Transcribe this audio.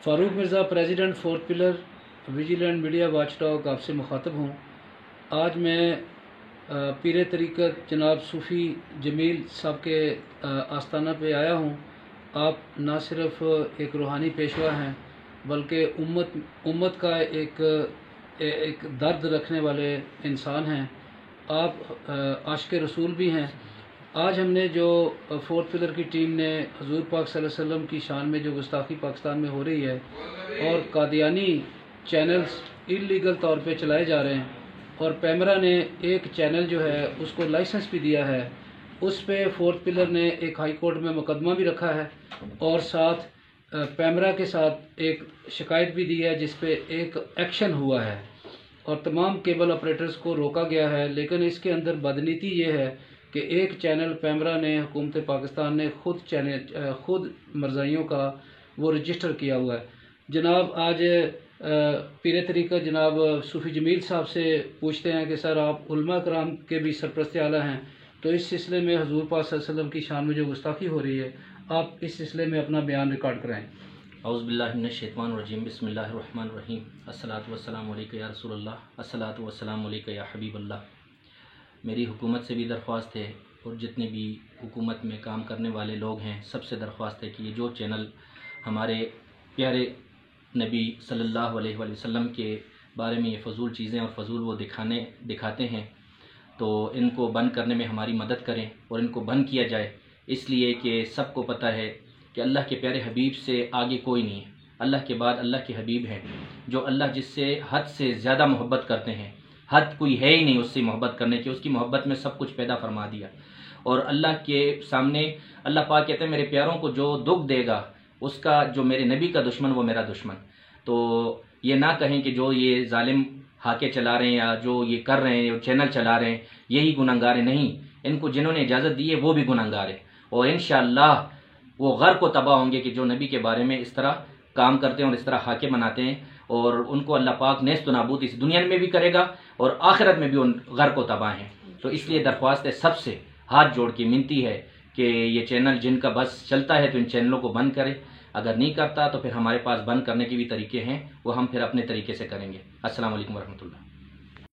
Farooq Mirza president fourth pillar vigilant media watch dog आपसे मुखातब हूँ। आज मैं पीर तरीक़त जनाब सूफ़ी जमील साहब के आस्ताना पे आया हूँ। आप ना सिर्फ एक रूहानी पेशवा हैं बल्कि उम्मत का एक दर्द रखने वाले इंसान हैं। आप आशिक़ रसूल भी हैं। आज हमने जो फोर्थ पिलर की टीम ने हजूर पाक सल्लल्लाहु अलैहि वसल्लम की शान में जो गुस्ताखी पाकिस्तान में हो रही है और कादियानी चैनल्स इलीगल तौर पे चलाए जा रहे हैं और पैमरा ने एक चैनल जो है उसको लाइसेंस भी दिया है, उस पे फोर्थ पिलर ने एक हाई कोर्ट में मुकदमा भी रखा है और साथ पैमरा के साथ एक शिकायत भी दी है जिस पे एक एक्शन हुआ है और तमाम केबल ऑपरेटर्स को रोका गया है। लेकिन इसके अंदर बदनीति ये है कि एक चैनल पैमरा ने हुकूमत पाकिस्तान ने खुद मरज़ाइयों का वो रजिस्टर किया हुआ है। जनाब आज पीर तरीक़त जनाब सूफ़ी जमील साहब से पूछते हैं कि सर आप उलमा कराम के भी सरपरस्त आला हैं, तो इस सिलसिले में हजूर पाक सल्लल्लाहु अलैहि वसल्लम की शान में जो गुस्ताखी हो रही है आप इस सिलसिले में अपना बयान रिकॉर्ड कराएँ। औज़ु बिल्लाहि मिनश शैतानिर रजीम बिस्मिल्लाहिर रहमानिर रहीम अस्सलातु वस्सलामु अलैका या रसूलल्लाह अस्सलातु वस्सलामु अलैका या हबीबल्लाह। मेरी हुकूमत से भी दरख्वास्त है और जितने भी हुकूमत में काम करने वाले लोग हैं सबसे दरख्वास्त है कि ये जो चैनल हमारे प्यारे नबी सल्लल्लाहु अलैहि वसल्लम के बारे में ये फ़जूल चीज़ें और फ़जूल वो दिखाते हैं तो इनको बंद करने में हमारी मदद करें और इनको बंद किया जाए, इसलिए कि सबको पता है कि अल्लाह के प्यारे हबीब से आगे कोई नहीं है। अल्लाह के बाद अल्लाह के हबीब हैं जो अल्लाह जिससे हद से ज़्यादा मोहब्बत करते हैं। हद कोई है ही नहीं उससे मोहब्बत करने की, उसकी मोहब्बत में सब कुछ पैदा फरमा दिया। और अल्लाह के सामने अल्लाह पाक कहते हैं मेरे प्यारों को जो दुख देगा उसका, जो मेरे नबी का दुश्मन वो मेरा दुश्मन। तो ये ना कहें कि जो ये जालिम हाके चला रहे हैं या जो ये कर रहे हैं चैनल चला रहे हैं यही गुनहगार है। नहीं, इनको जिन्होंने इजाज़त दी है वो भी गुनहगार है और इंशाअल्लाह वो ग़र को तबाह होंगे कि जो नबी के बारे में इस तरह काम करते हैं और इस तरह हाके बनाते हैं। और उनको अल्लाह पाक नेस्त नाबूद इस दुनिया में भी करेगा और आखिरत में भी उन ग़र को तबाह हैं। तो इसलिए दरख्वास्त है सबसे हाथ जोड़ के मिनती है कि ये चैनल जिनका बस चलता है तो इन चैनलों को बंद करें, अगर नहीं करता तो फिर हमारे पास बंद करने के भी तरीके हैं, वो हम फिर अपने तरीके से करेंगे। अस्सलाम वालेकुम वरहमतुल्लाह।